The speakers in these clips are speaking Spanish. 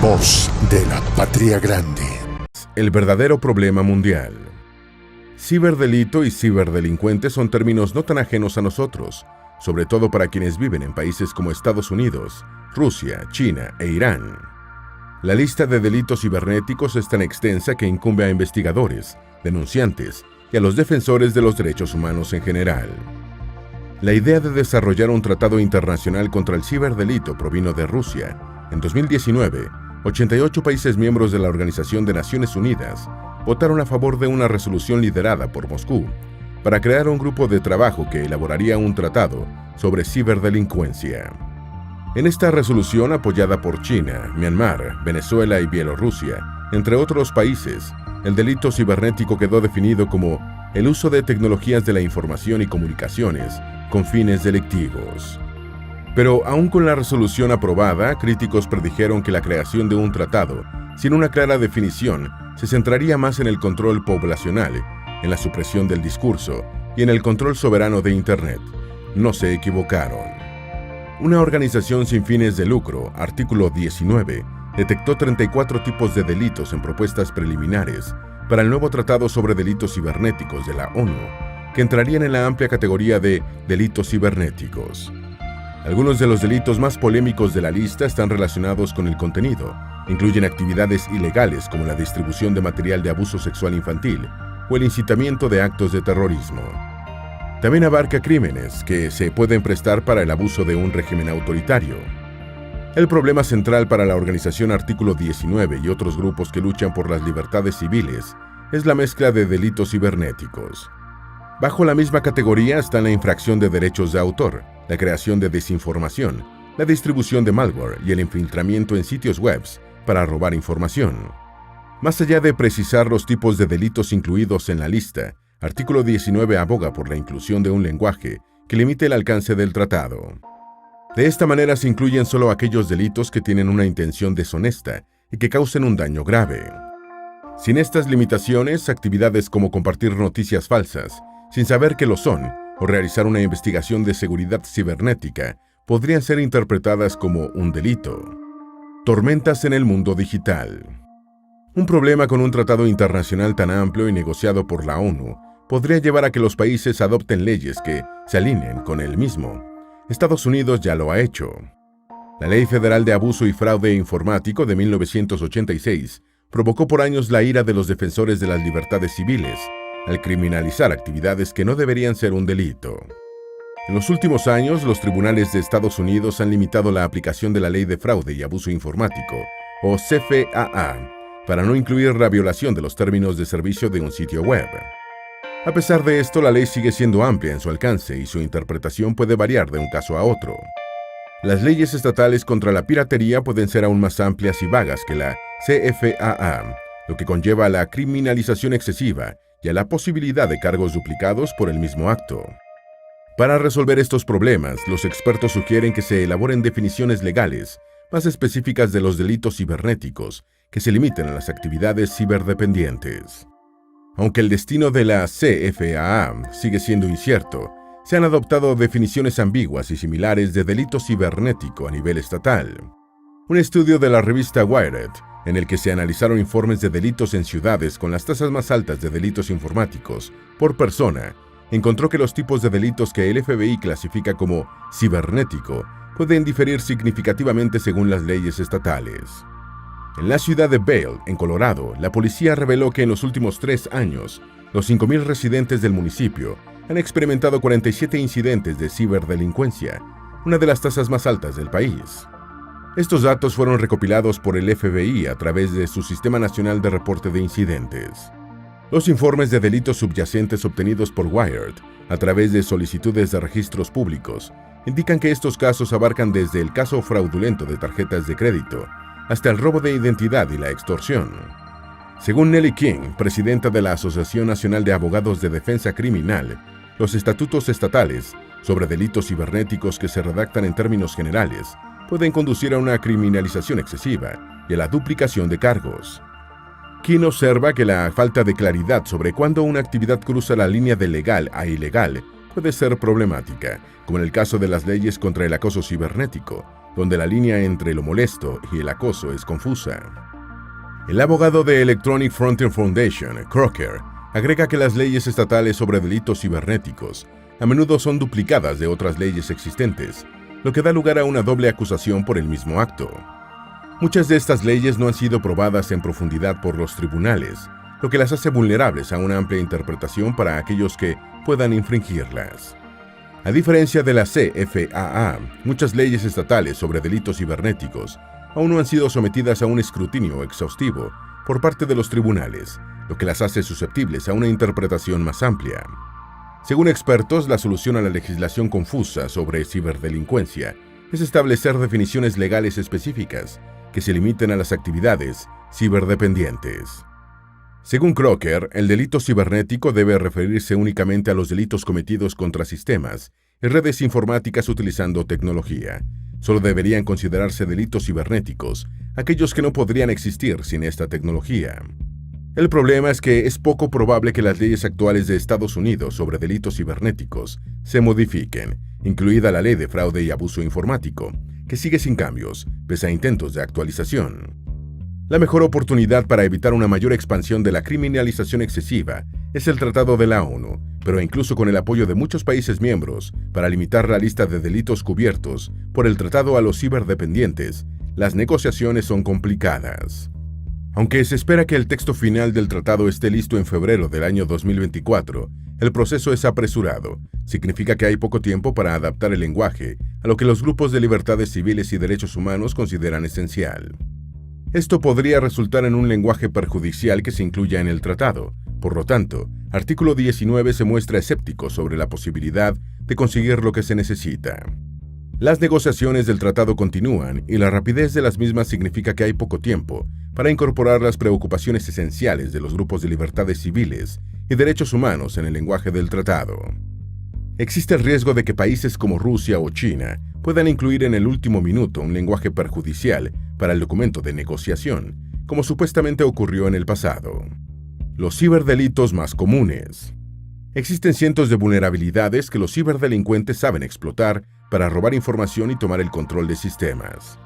Voz de la Patria Grande. El verdadero problema mundial. Ciberdelito y ciberdelincuente son términos no tan ajenos a nosotros, sobre todo para quienes viven en países como Estados Unidos, Rusia, China e Irán. La lista de delitos cibernéticos es tan extensa que incumbe a investigadores, denunciantes y a los defensores de los derechos humanos en general. La idea de desarrollar un tratado internacional contra el ciberdelito provino de Rusia. En 2019, 88 países miembros de la Organización de Naciones Unidas votaron a favor de una resolución liderada por Moscú para crear un grupo de trabajo que elaboraría un tratado sobre ciberdelincuencia. En esta resolución, apoyada por China, Myanmar, Venezuela y Bielorrusia, entre otros países, el delito cibernético quedó definido como el uso de tecnologías de la información y comunicaciones con fines delictivos. Pero aún con la resolución aprobada, críticos predijeron que la creación de un tratado, sin una clara definición, se centraría más en el control poblacional, en la supresión del discurso y en el control soberano de Internet. No se equivocaron. Una organización sin fines de lucro, Artículo 19, detectó 34 tipos de delitos en propuestas preliminares para el nuevo Tratado sobre Delitos Cibernéticos de la ONU, que entrarían en la amplia categoría de delitos cibernéticos. Algunos de los delitos más polémicos de la lista están relacionados con el contenido. Incluyen actividades ilegales como la distribución de material de abuso sexual infantil o el incitamiento de actos de terrorismo. También abarca crímenes que se pueden prestar para el abuso de un régimen autoritario. El problema central para la organización Artículo 19 y otros grupos que luchan por las libertades civiles es la mezcla de delitos cibernéticos. Bajo la misma categoría están la infracción de derechos de autor, la creación de desinformación, la distribución de malware y el infiltramiento en sitios web para robar información. Más allá de precisar los tipos de delitos incluidos en la lista, Artículo 19 aboga por la inclusión de un lenguaje que limite el alcance del tratado. De esta manera se incluyen solo aquellos delitos que tienen una intención deshonesta y que causen un daño grave. Sin estas limitaciones, actividades como compartir noticias falsas, sin saber que lo son, o realizar una investigación de seguridad cibernética, podrían ser interpretadas como un delito. Tormentas en el mundo digital. Un problema con un tratado internacional tan amplio y negociado por la ONU podría llevar a que los países adopten leyes que se alineen con el mismo. Estados Unidos ya lo ha hecho. La Ley Federal de Abuso y Fraude Informático de 1986 provocó por años la ira de los defensores de las libertades civiles, al criminalizar actividades que no deberían ser un delito. En los últimos años, los tribunales de Estados Unidos han limitado la aplicación de la Ley de Fraude y Abuso Informático, o CFAA, para no incluir la violación de los términos de servicio de un sitio web. A pesar de esto, la ley sigue siendo amplia en su alcance y su interpretación puede variar de un caso a otro. Las leyes estatales contra la piratería pueden ser aún más amplias y vagas que la CFAA, lo que conlleva a la criminalización excesiva y a la posibilidad de cargos duplicados por el mismo acto. Para resolver estos problemas, los expertos sugieren que se elaboren definiciones legales más específicas de los delitos cibernéticos que se limiten a las actividades ciberdependientes. Aunque el destino de la CFAA sigue siendo incierto, se han adoptado definiciones ambiguas y similares de delito cibernético a nivel estatal. Un estudio de la revista Wired, en el que se analizaron informes de delitos en ciudades con las tasas más altas de delitos informáticos por persona, encontró que los tipos de delitos que el FBI clasifica como cibernético pueden diferir significativamente según las leyes estatales. En la ciudad de Vail, en Colorado, la policía reveló que en los últimos 3 años, los 5,000 residentes del municipio han experimentado 47 incidentes de ciberdelincuencia, una de las tasas más altas del país. Estos datos fueron recopilados por el FBI a través de su Sistema Nacional de Reporte de Incidentes. Los informes de delitos subyacentes obtenidos por Wired, a través de solicitudes de registros públicos, indican que estos casos abarcan desde el caso fraudulento de tarjetas de crédito hasta el robo de identidad y la extorsión. Según Nellie King, presidenta de la Asociación Nacional de Abogados de Defensa Criminal, los estatutos estatales sobre delitos cibernéticos que se redactan en términos generales pueden conducir a una criminalización excesiva y a la duplicación de cargos. King observa que la falta de claridad sobre cuándo una actividad cruza la línea de legal a ilegal puede ser problemática, como en el caso de las leyes contra el acoso cibernético, donde la línea entre lo molesto y el acoso es confusa. El abogado de Electronic Frontier Foundation, Crocker, agrega que las leyes estatales sobre delitos cibernéticos a menudo son duplicadas de otras leyes existentes, lo que da lugar a una doble acusación por el mismo acto. Muchas de estas leyes no han sido probadas en profundidad por los tribunales, lo que las hace vulnerables a una amplia interpretación para aquellos que puedan infringirlas. A diferencia de la CFAA, muchas leyes estatales sobre delitos cibernéticos aún no han sido sometidas a un escrutinio exhaustivo por parte de los tribunales, lo que las hace susceptibles a una interpretación más amplia. Según expertos, la solución a la legislación confusa sobre ciberdelincuencia es establecer definiciones legales específicas que se limiten a las actividades ciberdependientes. Según Crocker, el delito cibernético debe referirse únicamente a los delitos cometidos contra sistemas y redes informáticas utilizando tecnología. Solo deberían considerarse delitos cibernéticos aquellos que no podrían existir sin esta tecnología. El problema es que es poco probable que las leyes actuales de Estados Unidos sobre delitos cibernéticos se modifiquen, incluida la ley de fraude y abuso informático, que sigue sin cambios, pese a intentos de actualización. La mejor oportunidad para evitar una mayor expansión de la criminalización excesiva es el Tratado de la ONU, pero incluso con el apoyo de muchos países miembros para limitar la lista de delitos cubiertos por el tratado a los ciberdependientes, las negociaciones son complicadas. Aunque se espera que el texto final del tratado esté listo en febrero del año 2024, el proceso es apresurado. Significa que hay poco tiempo para adaptar el lenguaje a lo que los grupos de libertades civiles y derechos humanos consideran esencial. Esto podría resultar en un lenguaje perjudicial que se incluya en el tratado. Por lo tanto, artículo 19 se muestra escéptico sobre la posibilidad de conseguir lo que se necesita. Las negociaciones del tratado continúan y la rapidez de las mismas significa que hay poco tiempo para incorporar las preocupaciones esenciales de los grupos de libertades civiles y derechos humanos en el lenguaje del tratado. Existe el riesgo de que países como Rusia o China puedan incluir en el último minuto un lenguaje perjudicial para el documento de negociación, como supuestamente ocurrió en el pasado. Los ciberdelitos más comunes. Existen cientos de vulnerabilidades que los ciberdelincuentes saben explotar para robar información y tomar el control de sistemas.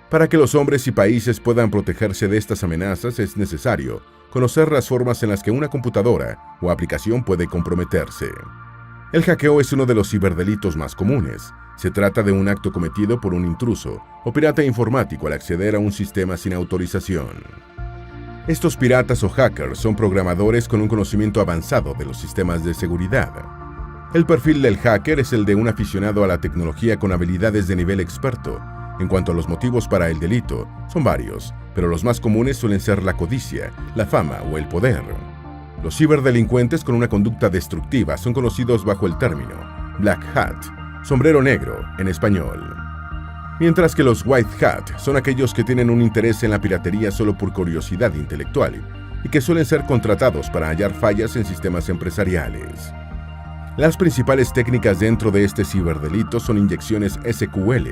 Para que los hombres y países puedan protegerse de estas amenazas es necesario conocer las formas en las que una computadora o aplicación puede comprometerse. El hackeo es uno de los ciberdelitos más comunes. Se trata de un acto cometido por un intruso o pirata informático al acceder a un sistema sin autorización. Estos piratas o hackers son programadores con un conocimiento avanzado de los sistemas de seguridad. El perfil del hacker es el de un aficionado a la tecnología con habilidades de nivel experto. En cuanto a los motivos para el delito, son varios, pero los más comunes suelen ser la codicia, la fama o el poder. Los ciberdelincuentes con una conducta destructiva son conocidos bajo el término Black Hat, sombrero negro en español. Mientras que los White Hat son aquellos que tienen un interés en la piratería solo por curiosidad intelectual y que suelen ser contratados para hallar fallas en sistemas empresariales. Las principales técnicas dentro de este ciberdelito son inyecciones SQL.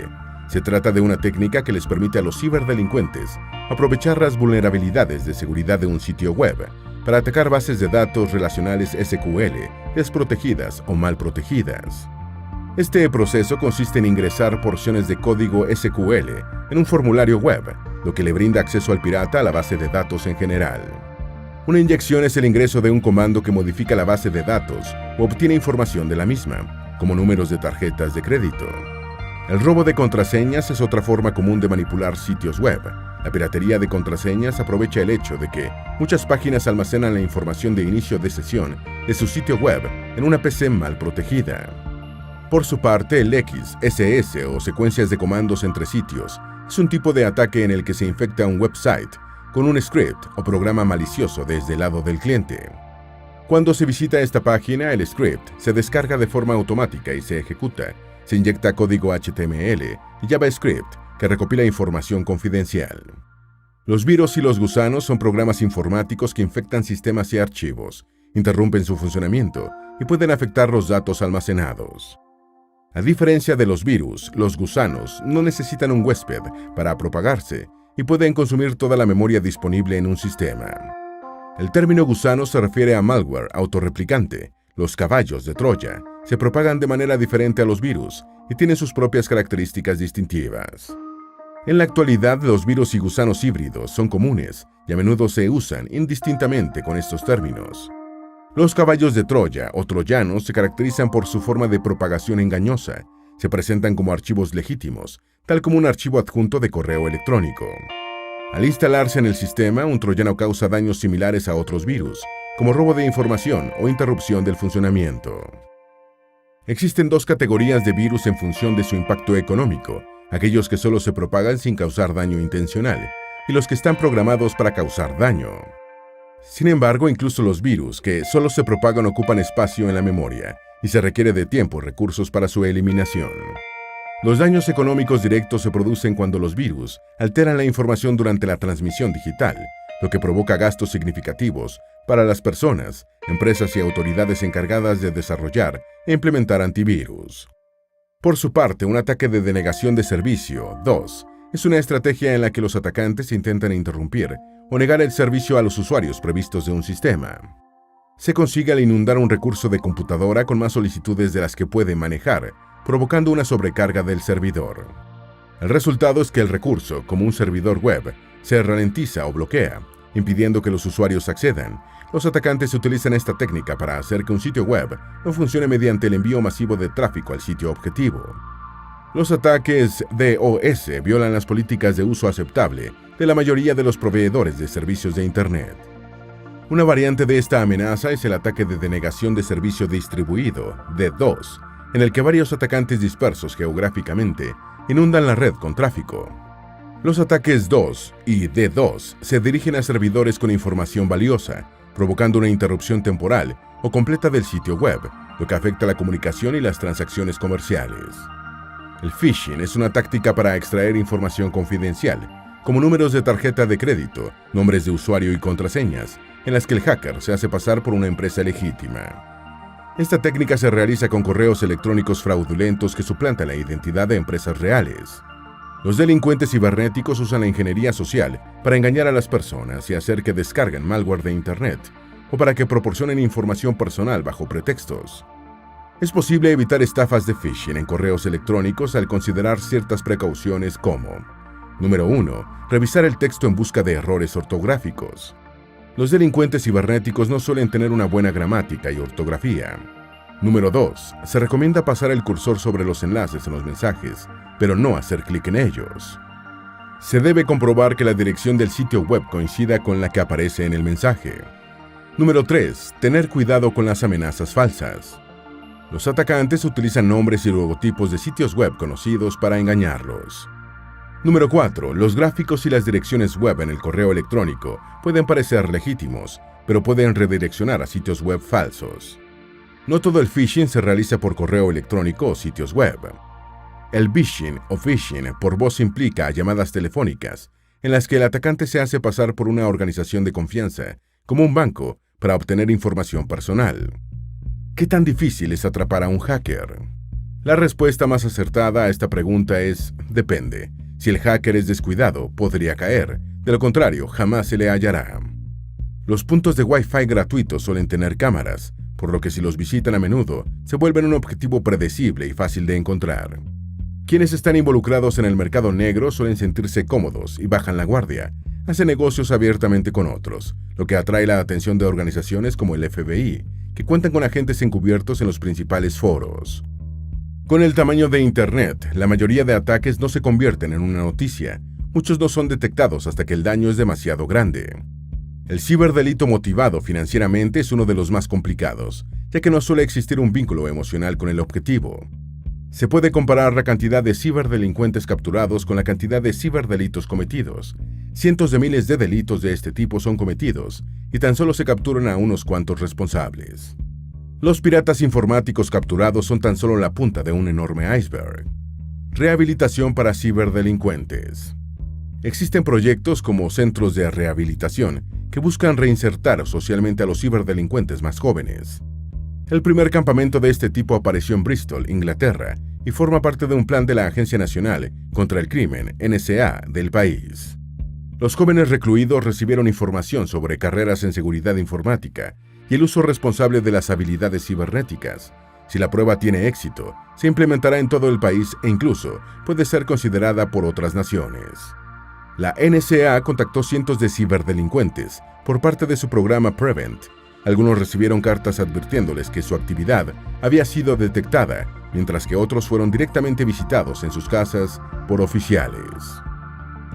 Se trata de una técnica que les permite a los ciberdelincuentes aprovechar las vulnerabilidades de seguridad de un sitio web para atacar bases de datos relacionales SQL desprotegidas o mal protegidas. Este proceso consiste en ingresar porciones de código SQL en un formulario web, lo que le brinda acceso al pirata a la base de datos en general. Una inyección es el ingreso de un comando que modifica la base de datos o obtiene información de la misma, como números de tarjetas de crédito. El robo de contraseñas es otra forma común de manipular sitios web. La piratería de contraseñas aprovecha el hecho de que muchas páginas almacenan la información de inicio de sesión de su sitio web en una PC mal protegida. Por su parte, el XSS o secuencias de comandos entre sitios es un tipo de ataque en el que se infecta un website con un script o programa malicioso desde el lado del cliente. Cuando se visita esta página, el script se descarga de forma automática y se ejecuta. Se inyecta código HTML y JavaScript que recopila información confidencial. Los virus y los gusanos son programas informáticos que infectan sistemas y archivos, interrumpen su funcionamiento y pueden afectar los datos almacenados. A diferencia de los virus, los gusanos no necesitan un huésped para propagarse y pueden consumir toda la memoria disponible en un sistema. El término gusano se refiere a malware autorreplicante, los caballos de Troya, se propagan de manera diferente a los virus y tienen sus propias características distintivas. En la actualidad, los virus y gusanos híbridos son comunes y a menudo se usan indistintamente con estos términos. Los caballos de Troya o troyanos se caracterizan por su forma de propagación engañosa. Se presentan como archivos legítimos, tal como un archivo adjunto de correo electrónico. Al instalarse en el sistema, un troyano causa daños similares a otros virus, como robo de información o interrupción del funcionamiento. Existen dos categorías de virus en función de su impacto económico: aquellos que solo se propagan sin causar daño intencional, y los que están programados para causar daño. Sin embargo, incluso los virus que solo se propagan ocupan espacio en la memoria, y se requiere de tiempo y recursos para su eliminación. Los daños económicos directos se producen cuando los virus alteran la información durante la transmisión digital, lo que provoca gastos significativos para las personas, empresas y autoridades encargadas de desarrollar e implementar antivirus. Por su parte, un ataque de denegación de servicio, DOS, es una estrategia en la que los atacantes intentan interrumpir o negar el servicio a los usuarios previstos de un sistema. Se consigue al inundar un recurso de computadora con más solicitudes de las que puede manejar, provocando una sobrecarga del servidor. El resultado es que el recurso, como un servidor web, se ralentiza o bloquea, impidiendo que los usuarios accedan. Los atacantes utilizan esta técnica para hacer que un sitio web no funcione mediante el envío masivo de tráfico al sitio objetivo. Los ataques DOS violan las políticas de uso aceptable de la mayoría de los proveedores de servicios de Internet. Una variante de esta amenaza es el ataque de denegación de servicio distribuido, DDoS, en el que varios atacantes dispersos geográficamente inundan la red con tráfico. Los ataques DOS y DDoS se dirigen a servidores con información valiosa, provocando una interrupción temporal o completa del sitio web, lo que afecta la comunicación y las transacciones comerciales. El phishing es una táctica para extraer información confidencial, como números de tarjeta de crédito, nombres de usuario y contraseñas, en las que el hacker se hace pasar por una empresa legítima. Esta técnica se realiza con correos electrónicos fraudulentos que suplantan la identidad de empresas reales. Los delincuentes cibernéticos usan la ingeniería social para engañar a las personas y hacer que descarguen malware de Internet, o para que proporcionen información personal bajo pretextos. Es posible evitar estafas de phishing en correos electrónicos al considerar ciertas precauciones como: número 1. Revisar el texto en busca de errores ortográficos. Los delincuentes cibernéticos no suelen tener una buena gramática y ortografía. Número 2. Se recomienda pasar el cursor sobre los enlaces en los mensajes, pero no hacer clic en ellos. Se debe comprobar que la dirección del sitio web coincida con la que aparece en el mensaje. Número 3. Tener cuidado con las amenazas falsas. Los atacantes utilizan nombres y logotipos de sitios web conocidos para engañarlos. Número 4. Los gráficos y las direcciones web en el correo electrónico pueden parecer legítimos, pero pueden redireccionar a sitios web falsos. No todo el phishing se realiza por correo electrónico o sitios web. El vishing o phishing por voz implica llamadas telefónicas, en las que el atacante se hace pasar por una organización de confianza, como un banco, para obtener información personal. ¿Qué tan difícil es atrapar a un hacker? La respuesta más acertada a esta pregunta es: depende. Si el hacker es descuidado, podría caer. De lo contrario, jamás se le hallará. Los puntos de Wi-Fi gratuitos suelen tener cámaras, por lo que si los visitan a menudo, se vuelven un objetivo predecible y fácil de encontrar. Quienes están involucrados en el mercado negro suelen sentirse cómodos y bajan la guardia. Hacen negocios abiertamente con otros, lo que atrae la atención de organizaciones como el FBI, que cuentan con agentes encubiertos en los principales foros. Con el tamaño de Internet, la mayoría de ataques no se convierten en una noticia. Muchos no son detectados hasta que el daño es demasiado grande. El ciberdelito motivado financieramente es uno de los más complicados, ya que no suele existir un vínculo emocional con el objetivo. Se puede comparar la cantidad de ciberdelincuentes capturados con la cantidad de ciberdelitos cometidos. Cientos de miles de delitos de este tipo son cometidos, y tan solo se capturan a unos cuantos responsables. Los piratas informáticos capturados son tan solo la punta de un enorme iceberg. Rehabilitación para ciberdelincuentes. Existen proyectos como centros de rehabilitación que buscan reinsertar socialmente a los ciberdelincuentes más jóvenes. El primer campamento de este tipo apareció en Bristol, Inglaterra, y forma parte de un plan de la Agencia Nacional contra el Crimen, NSA, del país. Los jóvenes recluidos recibieron información sobre carreras en seguridad informática y el uso responsable de las habilidades cibernéticas. Si la prueba tiene éxito, se implementará en todo el país e incluso puede ser considerada por otras naciones. La NSA contactó cientos de ciberdelincuentes por parte de su programa Prevent. Algunos recibieron cartas advirtiéndoles que su actividad había sido detectada, mientras que otros fueron directamente visitados en sus casas por oficiales.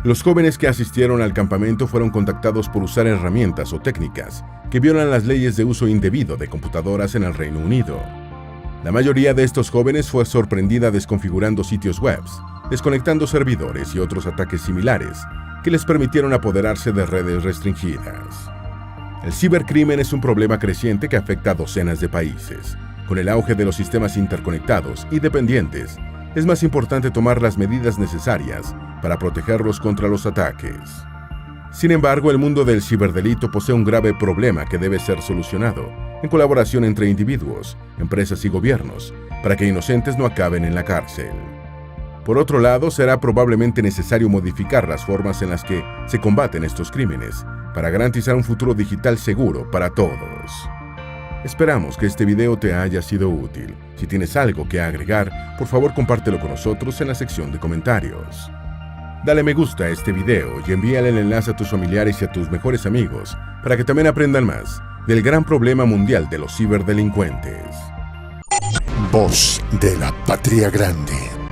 Los jóvenes que asistieron al campamento fueron contactados por usar herramientas o técnicas que violan las leyes de uso indebido de computadoras en el Reino Unido. La mayoría de estos jóvenes fue sorprendida desconfigurando sitios web, desconectando servidores y otros ataques similares que les permitieron apoderarse de redes restringidas. El cibercrimen es un problema creciente que afecta a docenas de países. Con el auge de los sistemas interconectados y dependientes, es más importante tomar las medidas necesarias para protegerlos contra los ataques. Sin embargo, el mundo del ciberdelito posee un grave problema que debe ser solucionado en colaboración entre individuos, empresas y gobiernos, para que inocentes no acaben en la cárcel. Por otro lado, será probablemente necesario modificar las formas en las que se combaten estos crímenes para garantizar un futuro digital seguro para todos. Esperamos que este video te haya sido útil. Si tienes algo que agregar, por favor compártelo con nosotros en la sección de comentarios. Dale me gusta a este video y envíale el enlace a tus familiares y a tus mejores amigos para que también aprendan más del gran problema mundial de los ciberdelincuentes. Voz de la Patria Grande.